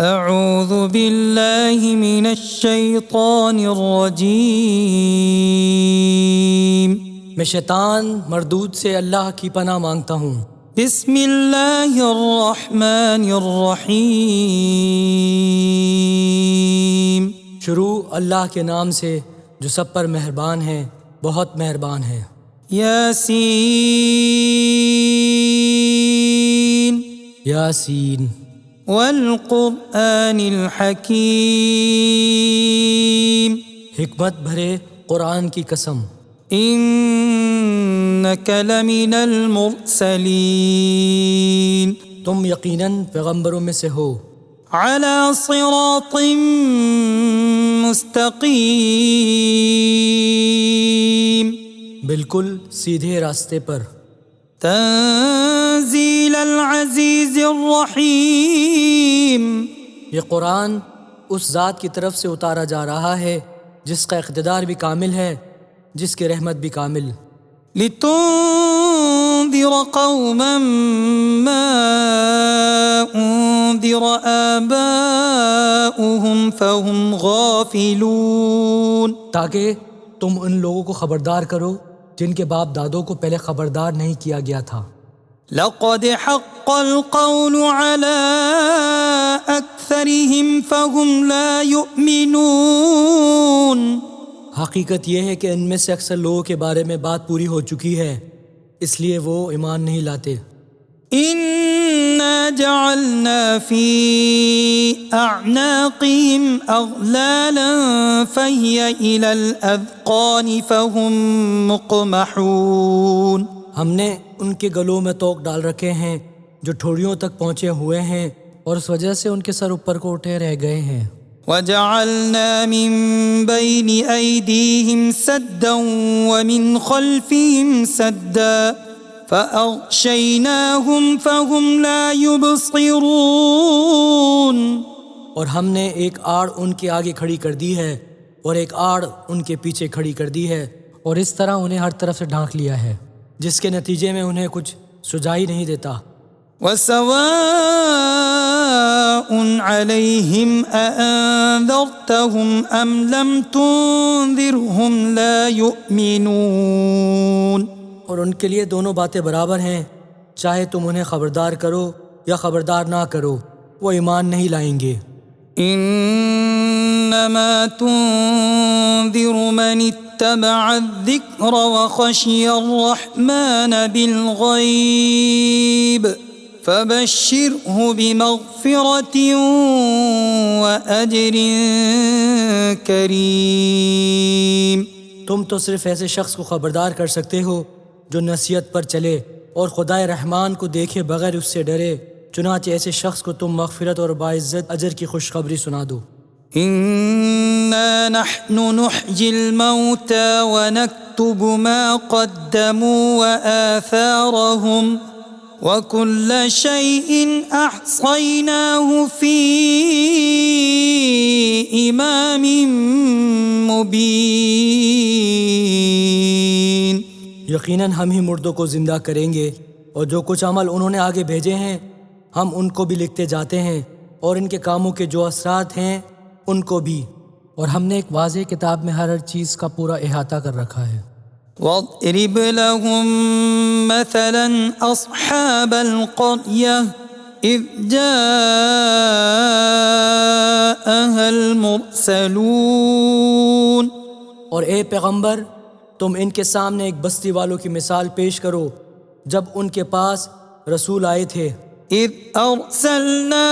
اعوذ باللہ من الشیطان الرجیم، میں شیطان مردود سے اللہ کی پناہ مانگتا ہوں۔ بسم اللہ الرحمن الرحیم، شروع اللہ کے نام سے جو سب پر مہربان ہے، بہت مہربان ہے۔ یاسین یاسین والقرآن الحکیم، حکمت بھرے قرآن کی قسم۔ انک لمن المرسلین، تم یقیناً پیغمبروں میں سے ہو۔ علی صراط مستقیم، بالکل سیدھے راستے پر۔ تنزیل العزیز الرحیم، یہ قرآن اس ذات کی طرف سے اتارا جا رہا ہے جس کا اقتدار بھی کامل ہے، جس کی رحمت بھی کامل۔ لتنذر قوما ما انذر آباؤهم فهم غافلون، تاکہ تم ان لوگوں کو خبردار کرو جن کے باپ دادوں کو پہلے خبردار نہیں کیا گیا تھا۔ لقد حق القول على اکثرهم فهم لا يؤمنون، حقیقت یہ ہے کہ ان میں سے اکثر لوگوں کے بارے میں بات پوری ہو چکی ہے، اس لیے وہ ایمان نہیں لاتے۔ انا جعلنا في اعناقهم اغلالا فهي الى الاذقان فهم مقمحون، ہم نے ان کے گلوں میں توق ڈال رکھے ہیں جو ٹھوڑیوں تک پہنچے ہوئے ہیں، اور اس وجہ سے ان کے سر اوپر کو اٹھے رہ گئے ہیں۔ وجعلنا من بين أيديهم سدا ومن خلفهم سدا فأغشيناهم فهم لا يبصرون، اور ہم نے ایک آڑ ان کے آگے کھڑی کر دی ہے اور ایک آڑ ان کے پیچھے کھڑی کر دی ہے، اور اس طرح انہیں ہر طرف سے ڈھانک لیا ہے، جس کے نتیجے میں انہیں کچھ سجائی نہیں دیتا۔ وسواء عليهم أأنذرتهم أم لم تنذرهم لا يؤمنون، اور ان کے لیے دونوں باتیں برابر ہیں، چاہے تم انہیں خبردار کرو یا خبردار نہ کرو، وہ ایمان نہیں لائیں گے۔ انما تنذر من اتبع الذکر وخشی الرحمن بالغیب فبشرہ بمغفرۃ واجر کریم، تم تو صرف ایسے شخص کو خبردار کر سکتے ہو جو نصیحت پر چلے اور خدائے رحمان کو دیکھے بغیر اس سے ڈرے، چنانچہ ایسے شخص کو تم مغفرت اور باعزت اجر کی خوشخبری سنا دو۔ انا نحن نحيي الموتى ونكتب ما قدموا وآثارهم وكل شيء احصيناه في امام مبين، یقیناً ہم ہی مردوں کو زندہ کریں گے، اور جو کچھ عمل انہوں نے آگے بھیجے ہیں ہم ان کو بھی لکھتے جاتے ہیں، اور ان کے کاموں کے جو اثرات ہیں ان کو بھی، اور ہم نے ایک واضح کتاب میں ہر چیز کا پورا احاطہ کر رکھا ہے۔ واضرب لهم مثلا اصحاب القرية اذ جاءها المرسلون، اور اے پیغمبر تم ان کے سامنے ایک بستی والوں کی مثال پیش کرو جب ان کے پاس رسول آئے تھے۔ اذ ارسلنا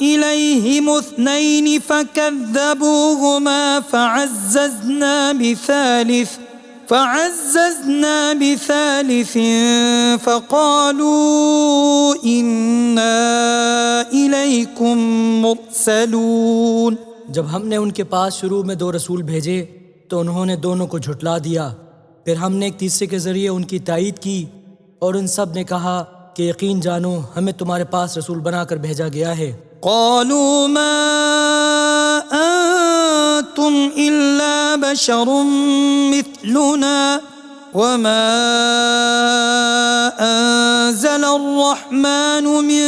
الیہم اثنین فکذبوہما فعززنا بثالث فقالوا انا الیکم مرسلون، جب ہم نے ان کے پاس شروع میں 2 رسول بھیجے تو انہوں نے دونوں کو جھٹلا دیا، پھر ہم نے ایک تیسرے کے ذریعے ان کی تائید کی، اور ان سب نے کہا کہ یقین جانو ہمیں تمہارے پاس رسول بنا کر بھیجا گیا ہے۔ قالوا ما انتم الا بشر مثلنا وما أنزل الرحمن من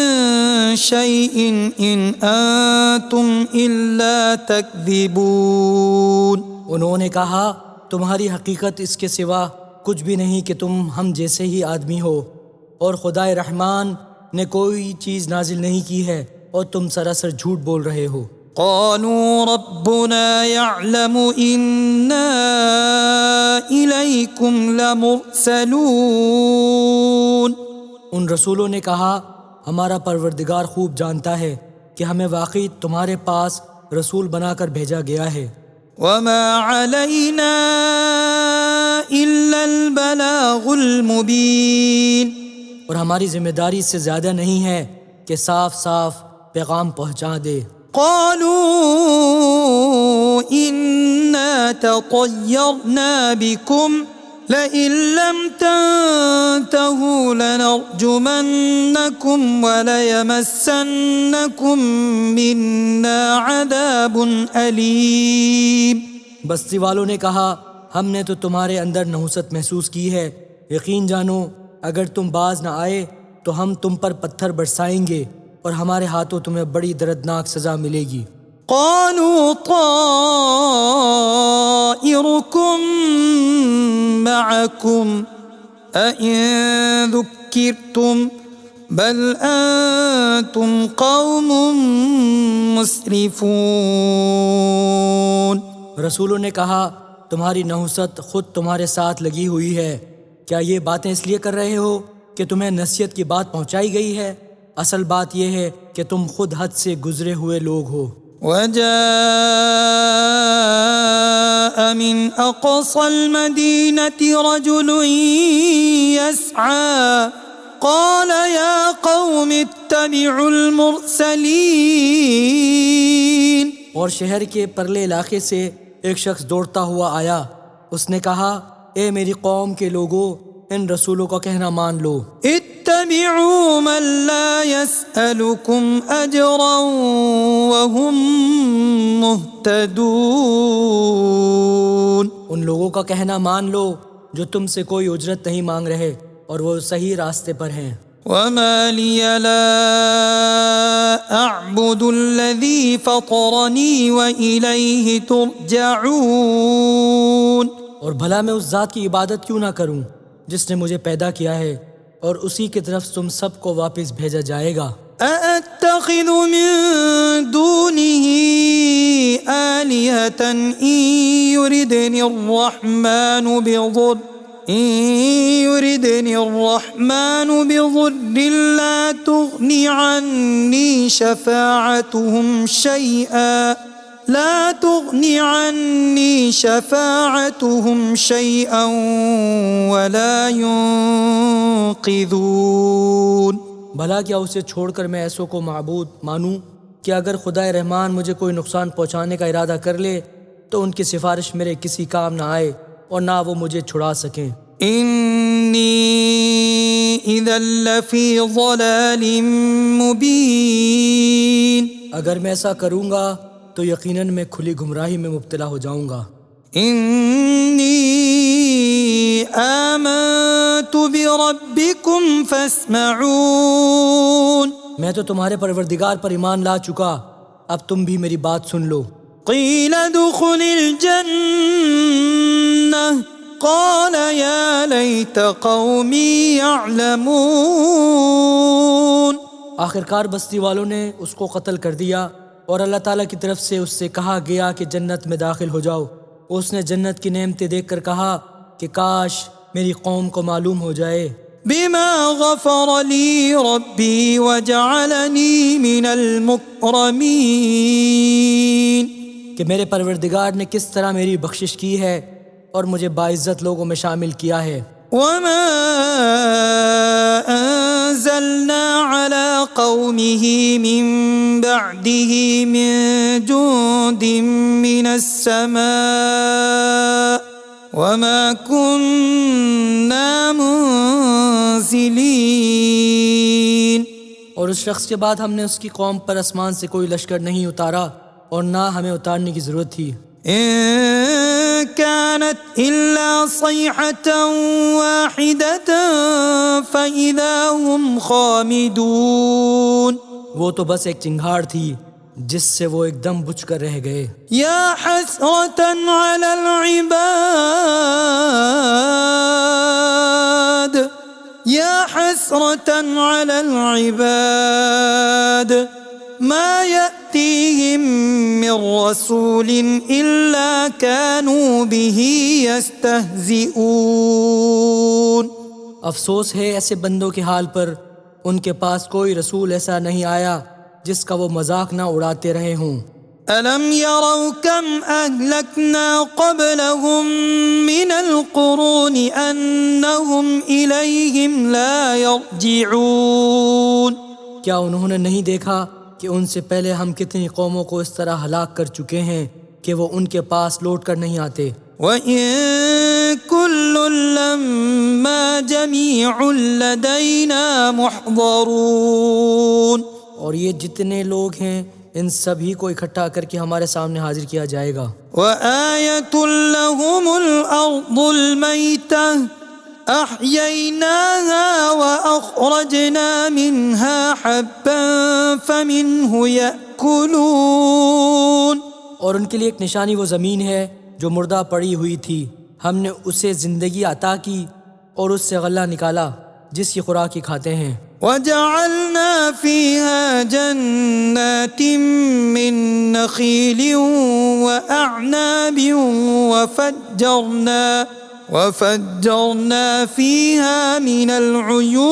شيء إن أنتم إلا تكذبون. انہوں نے کہا تمہاری حقیقت اس کے سوا کچھ بھی نہیں کہ تم ہم جیسے ہی آدمی ہو، اور خدائے رحمان نے کوئی چیز نازل نہیں کی ہے اور تم سراسر جھوٹ بول رہے ہو. قالوا ربنا يعلم إنا إليكم لمرسلون. ان رسولوں نے کہا ہمارا پروردگار خوب جانتا ہے کہ ہمیں واقعی تمہارے پاس رسول بنا کر بھیجا گیا ہے. وما علينا إلا البلاغ المبين. اور ہماری ذمہ داری اس سے زیادہ نہیں ہے کہ صاف صاف پیغام پہنچا دے. قالوا إنا تطيرنا بكم لئن لم تنتهوا لنرجمنكم وليمسنكم منا عذاب أليم. بستی والوں نے کہا ہم نے تو تمہارے اندر نحوست محسوس کی ہے، یقین جانو اگر تم باز نہ آئے تو ہم تم پر پتھر برسائیں گے اور ہمارے ہاتھوں تمہیں بڑی دردناک سزا ملے گی. قالوا طائركم معكم أئن ذكرتم بل أنتم قوم مسرفون. رسولوں نے کہا تمہاری نحوست خود تمہارے ساتھ لگی ہوئی ہے، کیا یہ باتیں اس لیے کر رہے ہو کہ تمہیں نصیحت کی بات پہنچائی گئی ہے؟ اصل بات یہ ہے کہ تم خود حد سے گزرے ہوئے لوگ ہو. وجاء من أقصى المدينة رجل يسعى قال يا قوم اتبعوا المرسلين. اور شہر کے پرلے علاقے سے ایک شخص دوڑتا ہوا آیا، اس نے کہا اے میری قوم کے لوگوں ان رسولوں کا کہنا مان لو. اتبعوا من لا يسألكم أجرا وهم مهتدون. ان لوگوں کا کہنا مان لو جو تم سے کوئی اجرت نہیں مانگ رہے اور وہ صحیح راستے پر ہیں. وما لي لا أعبد الذي فطرني وإليه ترجعون. اور بھلا میں اس ذات کی عبادت کیوں نہ کروں جس نے مجھے پیدا کیا ہے اور اسی کی طرف تم سب کو واپس بھیجا جائے گا. أأتخذ من دونه آلهة إن يردني الرحمن بضر لا تغني عني شفاعتهم شيئا ولا ينقذون. بھلا کیا اسے چھوڑ کر میں ایسوں کو معبود مانوں کہ اگر خدائے رحمان مجھے کوئی نقصان پہنچانے کا ارادہ کر لے تو ان کی سفارش میرے کسی کام نہ آئے اور نہ وہ مجھے چھڑا سکیں. إني إذا لفي ضلال مبين. اگر میں ایسا کروں گا تو یقیناً میں کھلی گمراہی میں مبتلا ہو جاؤں گا. إني آمنت بربكم فاسمعون. میں تو تمہارے پروردگار پر ایمان لا چکا، اب تم بھی میری بات سن لو. قيل ادخل الجنة قال يا ليت قومي يعلمون. آخرکار بستی والوں نے اس کو قتل کر دیا اور اللہ تعالیٰ کی طرف سے اس سے کہا گیا کہ جنت میں داخل ہو جاؤ. اس نے جنت کی نعمتیں دیکھ کر کہا کہ کاش میری قوم کو معلوم ہو جائے. بما غفر لي ربي وجعلني من المكرمين. کہ میرے پروردگار نے کس طرح میری بخشش کی ہے اور مجھے باعزت لوگوں میں شامل کیا ہے. وما أنزلنا على قومه من بعده من جند من السماء وما كنا منزلين. اور اس شخص کے بعد ہم نے اس کی قوم پر آسمان سے کوئی لشکر نہیں اتارا اور نہ ہمیں اتارنے کی ضرورت تھی. إن كانت إلا صيحة واحدة فإذا هم خامدون. وہ تو بس ایک چنگھاڑ تھی جس سے وہ ایک دم بجھ کر رہ گئے. يا حسرة على العباد يا حسرة على العباد ما يأتيهم من رسول إلا كانوا به يستهزئون. افسوس ہے ایسے بندوں کے حال پر، ان کے پاس کوئی رسول ایسا نہیں آیا جس کا وہ مذاق نہ اڑاتے رہے ہوں. ألم يروا كم أهلكنا قبلهم من القرون أنهم إليهم لا يرجعون. کیا انہوں نے نہیں دیکھا کہ ان سے پہلے ہم کتنی قوموں کو اس طرح ہلاک کر چکے ہیں کہ وہ ان کے پاس لوٹ کر نہیں آتے. وَإِن كُلٌّ لَّمَّا جَمِيعٌ لَّدَيْنَا مُحْضَرُونَ. اور یہ جتنے لوگ ہیں ان سبھی کو اکٹھا کر کے ہمارے سامنے حاضر کیا جائے گا. وَآيَةٌ لَّهُمُ الْأَرْضُ الْمَيْتَةُ أَحْيَيْنَاهَا وَأَخْرَجْنَا مِنْهَا حَبًّا فَمِنْهُ يَأْكُلُونَ. اور ان کے لیے ایک نشانی وہ زمین ہے جو مردہ پڑی ہوئی تھی، ہم نے اسے زندگی عطا کی اور اس سے غلہ نکالا جس کی خوراک ہی کھاتے ہیں. وَجَعَلْنَا فِيهَا جَنَّاتٍ مِّن نَّخِيلٍ وَأَعْنَابٍ وَفَجَّرْنَا فِيهَا مِنَ الْعُيُونِ.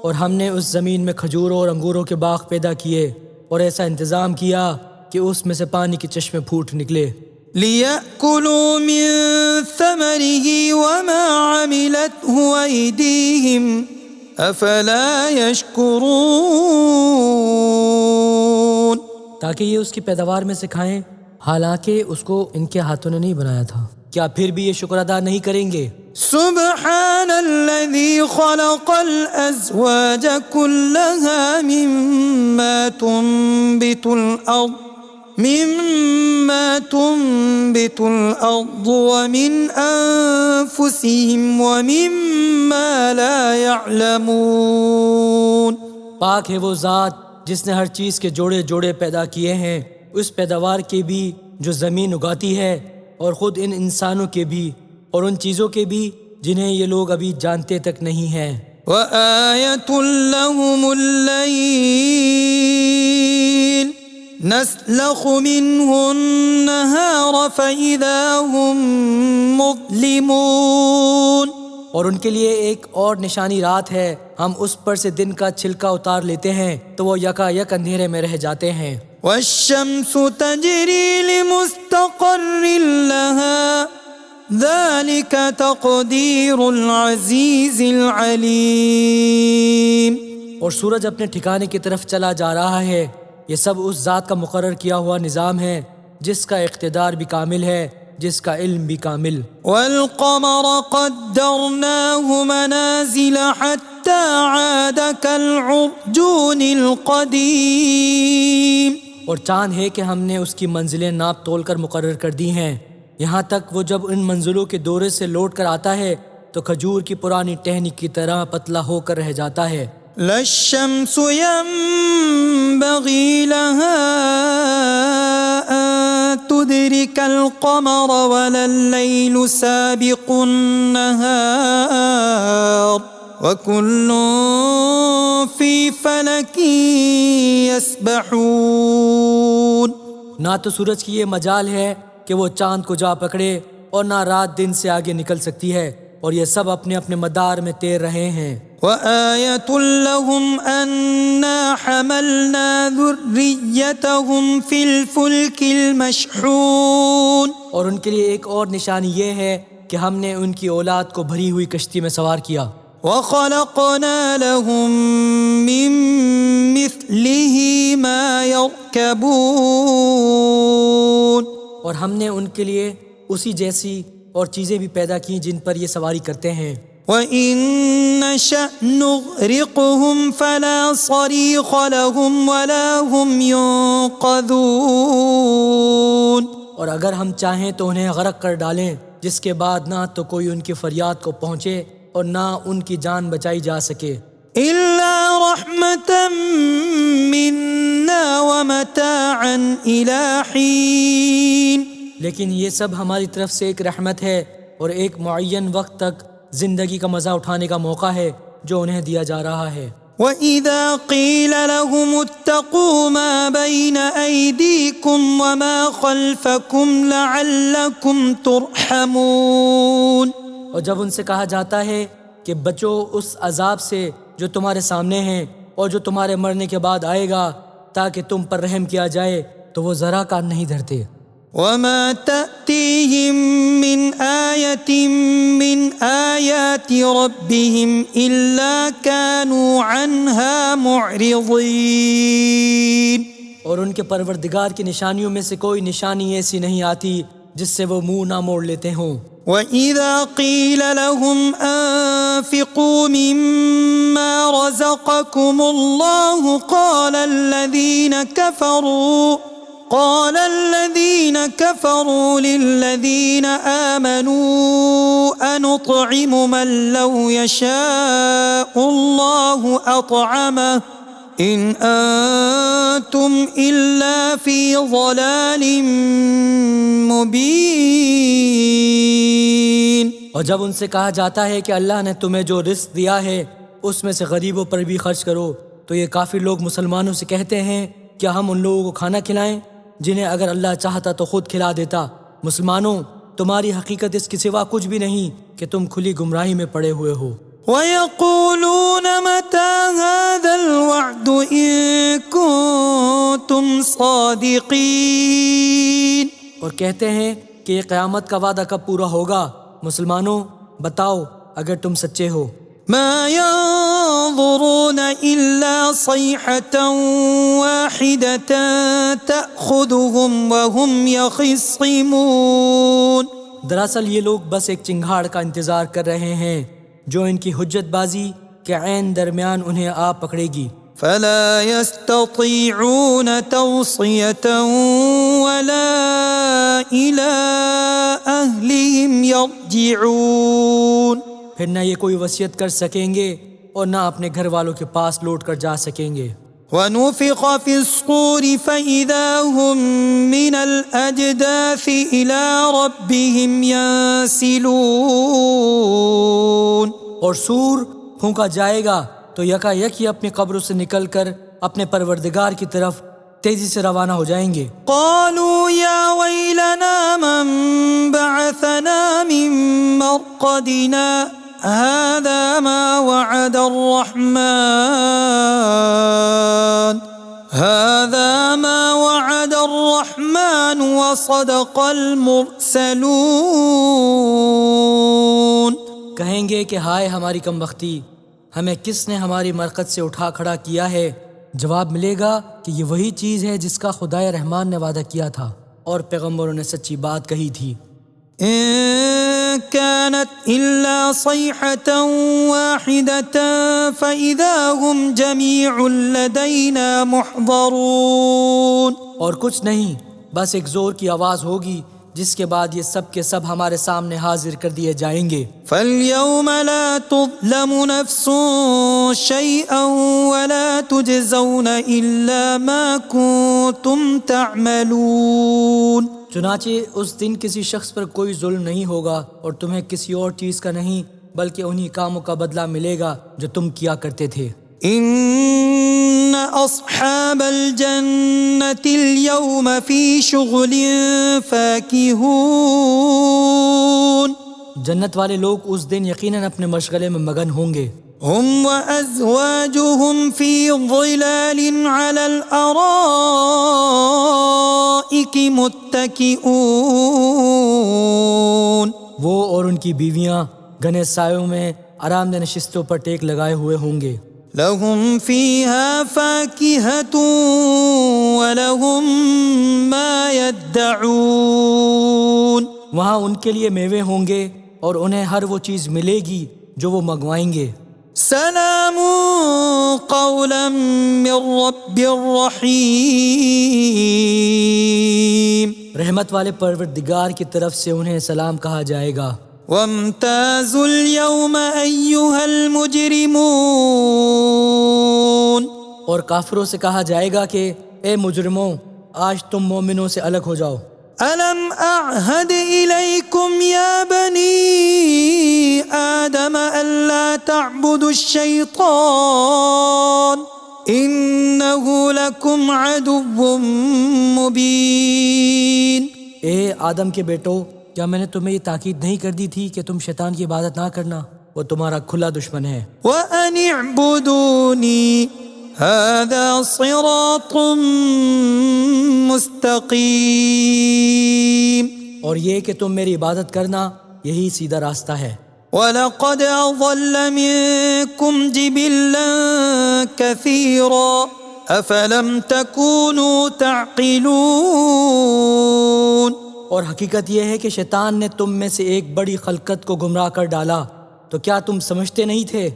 اور ہم نے اس زمین میں کھجوروں اور انگوروں کے باغ پیدا کیے اور ایسا انتظام کیا کہ اس میں سے پانی کے چشمے پھوٹ نکلے. لِيَأْكُلُوا مِن ثَمَرِهِ وَمَا عَمِلَتْهُ أَيْدِيهِمْ أَفَلَا يَشْكُرُونَ. تاکہ یہ اس کی پیداوار میں سے کھائیں حالانکہ اس کو ان کے ہاتھوں نے نہیں بنایا تھا. کیا پھر بھی یہ شکر ادا نہیں کریں گے؟ سبحان الذي خلق الأزواج كلها مما تنبت الأرض ومن أنفسهم ومما لا يعلمون. پاک ہے وہ ذات جس نے ہر چیز کے جوڑے جوڑے پیدا کیے ہیں، اس پیداوار کے بھی جو زمین اگاتی ہے اور خود ان انسانوں کے بھی اور ان چیزوں کے بھی جنہیں یہ لوگ ابھی جانتے تک نہیں ہیں. وَآيَةٌ لَّهُمُ اللَّيْلُ نَسْلَخُ مِنْهُ النَّهَارَ فَإِذَا هُمْ مُظْلِمُونَ. اور ان کے لیے ایک اور نشانی رات ہے، ہم اس پر سے دن کا چھلکا اتار لیتے ہیں تو وہ یکا یک اندھیرے میں رہ جاتے ہیں. وَالشَّمْسُ تَجْرِي لِمُسْتَقَرٍّ لَّهَا ذَلِكَ تَقْدِيرُ الْعَزِيزِ الْعَلِيمِ. اور سورج اپنے ٹھکانے کی طرف چلا جا رہا ہے، یہ سب اس ذات کا مقرر کیا ہوا نظام ہے جس کا اقتدار بھی کامل ہے، جس کا علم بھی کامل. وَالْقَمَرَ قَدَّرْنَاهُ مَنَازِلَ حَتَّى عَادَ كَالْعُرْجُونِ الْقَدِيمِ. اور چاند ہے کہ ہم نے اس کی منزلیں ناپ تول کر مقرر کر دی ہیں، یہاں تک وہ جب ان منزلوں کے دورے سے لوٹ کر آتا ہے تو کھجور کی پرانی ٹہنی کی طرح پتلا ہو کر رہ جاتا ہے. لَا الشَّمْسُ يَنبَغِي لَهَا أَن تُدْرِكَ الْقَمَرَ وَلَا اللَّيْلُ سَابِقُ النَّهَارِ وَكُلٌّ فِي فَلَكٍ يَسْبَحُونَ. نہ تو سورج کی یہ مجال ہے کہ وہ چاند کو جا پکڑے اور نہ رات دن سے آگے نکل سکتی ہے، اور یہ سب اپنے اپنے مدار میں تیر رہے ہیں. وَآيَةٌ لَّهُمْ أَنَّا حَمَلْنَا ذُرِّيَّتَهُمْ فِي الْفُلْكِ الْمَشْحُونِ. اور ان کے لیے ایک اور نشانی یہ ہے کہ ہم نے ان کی اولاد کو بھری ہوئی کشتی میں سوار کیا. وَخَلَقْنَا لَهُم مِّن مِّثْلِهِ مَا يَرْكَبُونَ. اور ہم نے ان کے لیے اسی جیسی اور چیزیں بھی پیدا کی جن پر یہ سواری کرتے ہیں. وَإِن نَّشَأْ نُغْرِقْهُمْ فَلَا صَرِيخَ لَهُمْ وَلَا هُمْ يُنقَذُونَ. اور اگر ہم چاہیں تو انہیں غرق کر ڈالیں، جس کے بعد نہ تو کوئی ان کی فریاد کو پہنچے اور نہ ان کی جان بچائی جا سکے، إلا رحمة منا ومتاعا إلى حين. لیکن یہ سب ہماری طرف سے ایک رحمت ہے اور ایک معین وقت تک زندگی کا مزہ اٹھانے کا موقع ہے جو انہیں دیا جا رہا ہے۔ وَإِذَا قِيلَ لَهُمُ اتَّقُوا مَا بَيْنَ أَيْدِيكُمْ وَمَا خَلْفَكُمْ لَعَلَّكُمْ تُرْحَمُونَ. اور جب ان سے کہا جاتا ہے کہ بچو اس عذاب سے جو تمہارے سامنے ہیں اور جو تمہارے مرنے کے بعد آئے گا تاکہ تم پر رحم کیا جائے، تو وہ ذرا کان نہیں دھرتے۔ وَمَا تَأْتِيهِم مِّنْ آيَةٍ مِّنْ آيَاتِ رَبِّهِمْ إِلَّا كَانُوا عَنْهَا مُعْرِضِينَ. اور ان کے پروردگار کی نشانیوں میں سے کوئی نشانی ایسی نہیں آتی جس سے وہ منہ نہ موڑ لیتے ہوں۔ وَإِذَا قِيلَ لَهُمْ أَنفِقُوا مِمَّا رَزَقَكُمُ اللَّهُ قال الذين كفروا للذين آمنوا أنطعم من لو يشاء الله أطعمه إن أنتم إلا في ضلال مبين. اور جب ان سے کہا جاتا ہے کہ اللہ نے تمہیں جو رزق دیا ہے اس میں سے غریبوں پر بھی خرچ کرو، تو یہ کافر لوگ مسلمانوں سے کہتے ہیں کیا ہم ان لوگوں کو کھانا کھلائیں جنہیں اگر اللہ چاہتا تو خود کھلا دیتا؟ مسلمانوں، تمہاری حقیقت اس کے سوا کچھ بھی نہیں کہ تم کھلی گمراہی میں پڑے ہوئے ہو۔ وَيَقُولُونَ مَتَى هَذَا الْوَعْدُ إِن كُنتُمْ صَادِقِينَ. اور کہتے ہیں کہ یہ قیامت کا وعدہ کب پورا ہوگا؟ مسلمانوں، بتاؤ اگر تم سچے ہو۔ ما ينظرون إلا صيحة واحدة تأخذهم وهم يخصمون. دراصل یہ لوگ بس ایک چنگھاڑ کا انتظار کر رہے ہیں جو ان کی حجت بازی کے عین درمیان انہیں آ پکڑے گی۔ فلا يستطيعون توصية ولا إلى أهلهم يرجعون. پھر نہ یہ کوئی وصیت کر سکیں گے اور نہ اپنے گھر والوں کے پاس لوٹ کر جا سکیں گے۔ ونفخ في الصور فإذا هم من الأجداث إلى ربهم ينسلون. اور سور پھونکا جائے گا تو یکا یک ہی اپنی قبروں سے نکل کر اپنے پروردگار کی طرف تیزی سے روانہ ہو جائیں گے۔ قالوا يا ويلنا من بعثنا من مرقدنا هذا ما وعد الرحمن وصدق المرسلون. کہیں گے کہ ہائے ہماری کم بختی، ہمیں کس نے ہماری مرقد سے اٹھا کھڑا کیا ہے؟ جواب ملے گا کہ یہ وہی چیز ہے جس کا خدائے رحمان نے وعدہ کیا تھا اور پیغمبروں نے سچی بات کہی تھی۔ إن كانت إلا صيحة واحدة فإذا هم جميع لدينا محضرون. اور کچھ نہیں، بس ایک زور کی آواز ہوگی جس کے بعد یہ سب کے سب ہمارے سامنے حاضر کر دیے جائیں گے۔ فَالْيَوْمَ لَا تُظْلَمُ نَفْسٌ شَيْئًا وَلَا تُجْزَوْنَ إِلَّا مَا كُنتُمْ تَعْمَلُونَ. چنانچہ اس دن کسی شخص پر کوئی ظلم نہیں ہوگا اور تمہیں کسی اور چیز کا نہیں بلکہ انہی کاموں کا بدلہ ملے گا جو تم کیا کرتے تھے۔ إن أصحاب الجنة اليوم في شغل فاكهون. جنت والے لوگ اس دن یقیناً اپنے مشغلے میں مگن ہوں گے۔ هم وأزواجهم في ظلال على الأرائك متكئون. وہ اور ان کی بیویاں گھنے سایوں میں آرام دہ نشستوں پر ٹیک لگائے ہوئے ہوں گے۔ لهم فيها فاكهة ولهم ما يدعون. وہاں ان کے لیے میوے ہوں گے اور انہیں ہر وہ چیز ملے گی جو وہ منگوائیں گے۔ سلام قولا من رب رحیم. رحمت والے پروردگار کی طرف سے انہیں سلام کہا جائے گا۔ وامتازوا اليوم أيها المجرمون، اور کافروں سے کہا جائے گا کہ اے مجرموں، آج تم مومنوں سے الگ ہو جاؤ۔ ألم أعهد إليكم يا بني آدم ألا تعبدوا الشيطان إنه لكم عدو مبين۔ اے آدم کے بیٹو، کیا میں نے تمہیں یہ تاکید نہیں کر دی تھی کہ تم شیطان کی عبادت نہ کرنا؟ وہ تمہارا کھلا دشمن ہے۔ وأن اعبدوني هذا صراط مستقيم، اور یہ کہ تم میری عبادت کرنا، یہی سیدھا راستہ ہے۔ وَلَقَدْ أَضَلَّ مِنكُمْ جِبِلًّا كَثِيرًا أَفَلَمْ تَكُونُوا تَعْقِلُونَ۔ اور حقیقت یہ ہے کہ شیطان نے تم میں سے ایک بڑی خلقت کو گمراہ کر ڈالا، تو کیا تم سمجھتے نہیں تھے؟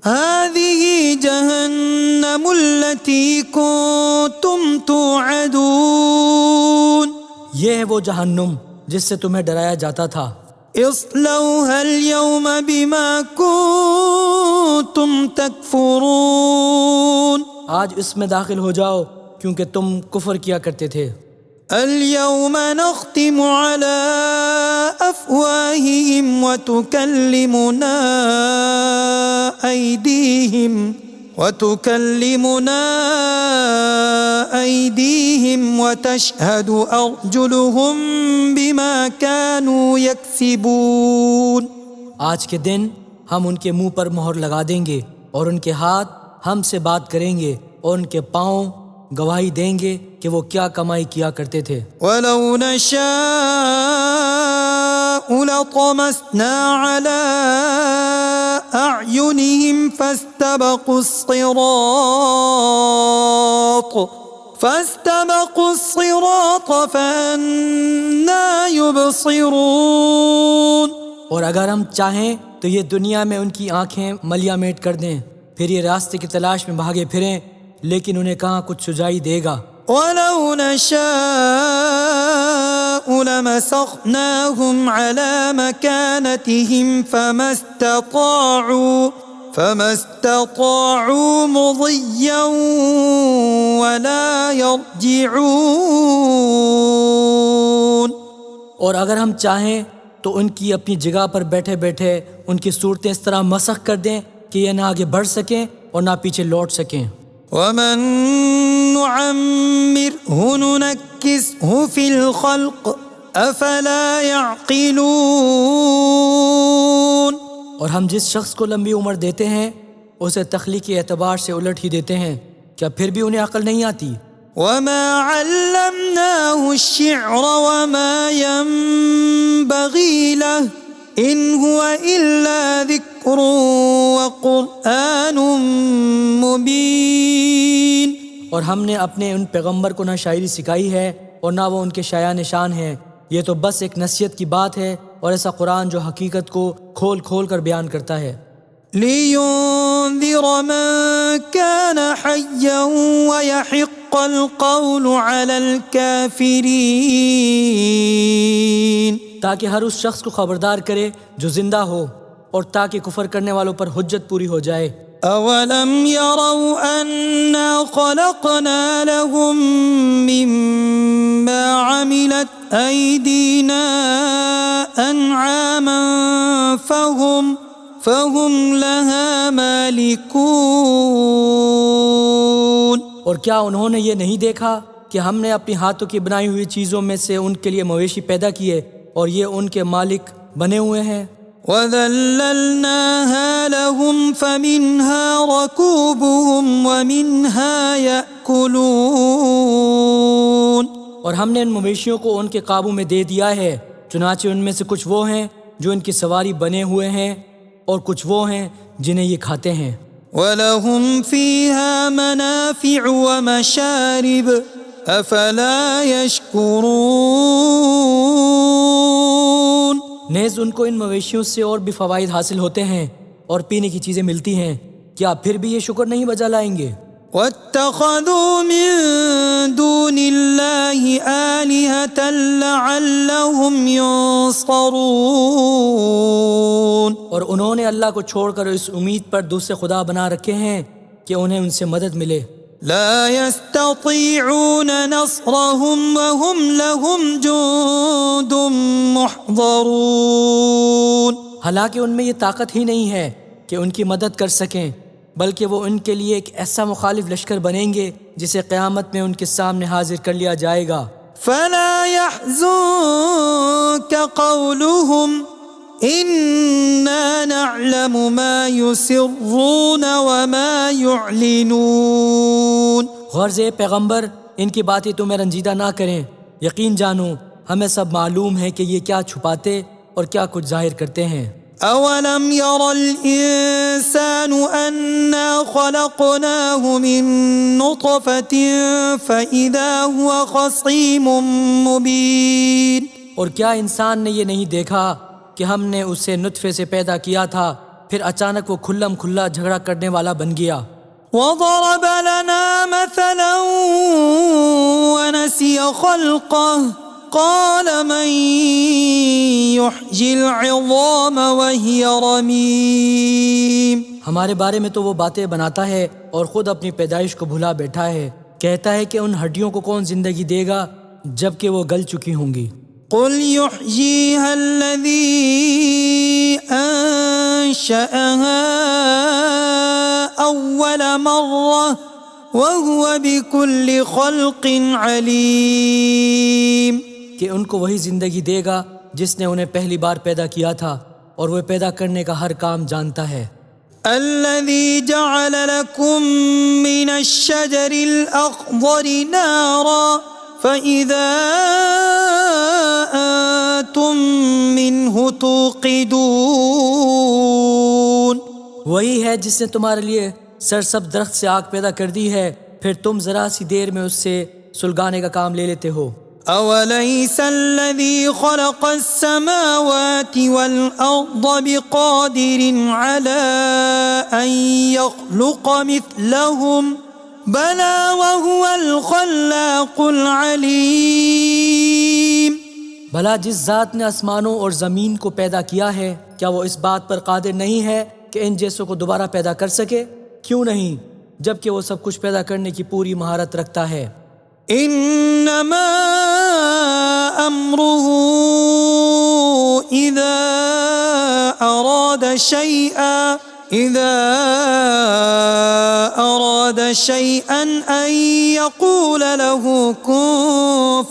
هَذِهِ جَهَنَّمُ الَّتِي كُنتُمْ تُوعَدُونَ، یہ ہے وہ جہنم جس سے تمہیں ڈرایا جاتا تھا۔ اصلوها اليوم بما كنتم تكفرون، آج اس میں داخل ہو جاؤ کیونکہ تم کفر کیا کرتے تھے۔ اليوم نختم على أفواههم وتكلمنا أيديهم وتشهد أرجلهم بما كانوا يكسبون۔ آج کے دن ہم ان کے منہ پر مہر لگا دیں گے، اور ان کے ہاتھ ہم سے بات کریں گے، اور ان کے پاؤں گواہی دیں گے کہ وہ کیا کمائی کیا کرتے تھے۔ وَلَوْ نَشَاءُ لَطَمَسْنَا عَلَىٰ أَعْيُنِهِمْ فَاسْتَبَقُوا الصِّرَاطَ فَأَنَّىٰ يُبْصِرُونَ۔ اور اگر ہم چاہیں تو یہ دنیا میں ان کی آنکھیں ملیا میٹ کر دیں، پھر یہ راستے کی تلاش میں بھاگے پھریں، لیکن انہیں کہاں کچھ سجائی دے گا۔ وَلَوْ نَشَاءُ لَمَسَخْنَاهُمْ عَلَىٰ مَكَانَتِهِمْ فَمَا اسْتَطَاعُوا مُضِيًّا وَلَا يَرْجِعُونَ۔ اور اگر ہم چاہیں تو ان کی اپنی جگہ پر بیٹھے بیٹھے ان کی صورتیں اس طرح مسخ کر دیں کہ یہ نہ آگے بڑھ سکیں اور نہ پیچھے لوٹ سکیں۔ وَمَن نُعَمِّرْهُ نُنَكِّسْهُ فِي الْخَلْقِ أَفَلَا يَعْقِلُونَ۔ اور ہم جس شخص کو لمبی عمر دیتے ہیں اسے تخلیقی اعتبار سے الٹ ہی دیتے ہیں، کیا پھر بھی انہیں عقل نہیں آتی؟ وَمَا عَلَّمْنَاهُ الشِّعْرَ وَمَا يَنبَغِي لَهُ إِنْ هُوَ إِلَّا ذِكْرٌ وَقُرْآنٌ مُبِينٌ۔ اور ہم نے اپنے ان پیغمبر کو نہ شاعری سکھائی ہے اور نہ وہ ان کے شایع نشان ہیں، یہ تو بس ایک نصیحت کی بات ہے اور ایسا قرآن جو حقیقت کو کھول کھول کر بیان کرتا ہے۔ لِيُنذِرَ مَن كَانَ حَيًّا وَيَحِقَّ الْقَوْلُ عَلَى الْكَافِرِينَ، تاکہ ہر اس شخص کو خبردار کرے جو زندہ ہو، اور تاکہ کفر کرنے والوں پر حجت پوری ہو جائے۔ أَوَلَمْ يَرَوْا أَنَّا خَلَقْنَا لَهُم مِّمَّا عَمِلَتْ أَيْدِينَا أَنْعَامًا فَهُمْ لَهَا مَالِكُونَ۔ اور کیا انہوں نے یہ نہیں دیکھا کہ ہم نے اپنی ہاتھوں کی بنائی ہوئی چیزوں میں سے ان کے لیے مویشی پیدا کیے اور یہ ان کے مالک بنے ہوئے ہیں؟ وَذَلَّلْنَاهَا لَهُمْ فَمِنْهَا رَكُوبُهُمْ وَمِنْهَا يَأْكُلُونَ۔ اور ہم نے ان مویشیوں کو ان کے قابو میں دے دیا ہے، چنانچہ ان میں سے کچھ وہ ہیں جو ان کی سواری بنے ہوئے ہیں اور کچھ وہ ہیں جنہیں یہ کھاتے ہیں۔ وَلَهُمْ فِيهَا مَنَافِعُ وَمَشَارِبُ أَفَلَا يَشْكُرُونَ۔ نیز ان کو ان مویشیوں سے اور بھی فوائد حاصل ہوتے ہیں اور پینے کی چیزیں ملتی ہیں، کیا پھر بھی یہ شکر نہیں بجا لائیں گے؟ واتخذوا من دون الله آلهة لعلهم ينصرون، اور انہوں نے اللہ کو چھوڑ کر اس امید پر دوسرے خدا بنا رکھے ہیں کہ انہیں ان سے مدد ملے۔ لا يستطيعون نصرهم وهم لهم جند محضرون، حالانکہ ان میں یہ طاقت ہی نہیں ہے کہ ان کی مدد کر سکیں، بلکہ وہ ان کے لیے ایک ایسا مخالف لشکر بنیں گے جسے قیامت میں ان کے سامنے حاضر کر لیا جائے گا۔ فلا يحزنك قولهم إنا نعلم ما يسرون وما يعلنون، غرض اے پیغمبر ان کی باتیں تمہیں رنجیدہ نہ کریں، یقین جانو ہمیں سب معلوم ہے کہ یہ کیا چھپاتے اور کیا کچھ ظاہر کرتے ہیں۔ أولم ير الإنسان أنا خلقناه من نطفة فإذا هو خصيم مبين، اور کیا انسان نے یہ نہیں دیکھا کہ ہم نے اسے نطفے سے پیدا کیا تھا، پھر اچانک وہ کھلم کھلا جھگڑا کرنے والا بن گیا۔ وضرب لنا مثلا ونسي خلقه قال من يحيي العظام وهي رميم، ہمارے بارے میں تو وہ باتیں بناتا ہے اور خود اپنی پیدائش کو بھلا بیٹھا ہے، کہتا ہے کہ ان ہڈیوں کو کون زندگی دے گا جبکہ وہ گل چکی ہوں گی۔ قل يحييها الذي أنشأها أول مرة وهو بكل خلق عليم، کہ ان کو وہی زندگی دے گا جس نے انہیں پہلی بار پیدا کیا تھا اور وہ پیدا کرنے کا ہر کام جانتا ہے۔ الذي جعل لكم من الشجر الأخضر نارا فإذا أنتم منه توقدون، وہی ہے جس نے تمہارے لیے سرسبز درخت سے آگ پیدا کر دی ہے، پھر تم ذرا سی دیر میں اس سے سلگانے کا کام لے لیتے ہو۔ أوليس الذي خلق السماوات والأرض بقادر على أن يخلق مثلهم بلى وهو الخلاق العليم، بھلا جس ذات نے آسمانوں اور زمین کو پیدا کیا ہے کیا وہ اس بات پر قادر نہیں ہے کہ ان جیسوں کو دوبارہ پیدا کر سکے؟ کیوں نہیں، جبکہ وہ سب کچھ پیدا کرنے کی پوری مہارت رکھتا ہے۔ انما امره اذا اراد شيئا ان يقول له كن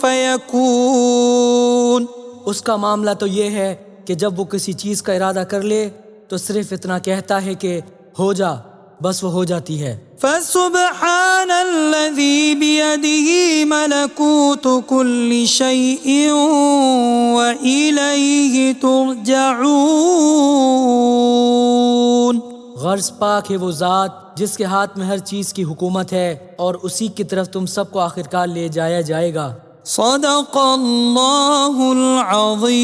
فيكون، اس کا معاملہ تو یہ ہے کہ جب وہ کسی چیز کا ارادہ کر لے تو صرف اتنا کہتا ہے کہ ہو جا، بس وہ ہو جاتی ہے۔ فسبحان الذي بيده ملكوت كل شيء وإليه ترجعون، غرض پاک ہے وہ ذات جس کے ہاتھ میں ہر چیز کی حکومت ہے اور اسی کی طرف تم سب کو آخرکار لے جایا جائے گا۔ صدق اللہ العظیم۔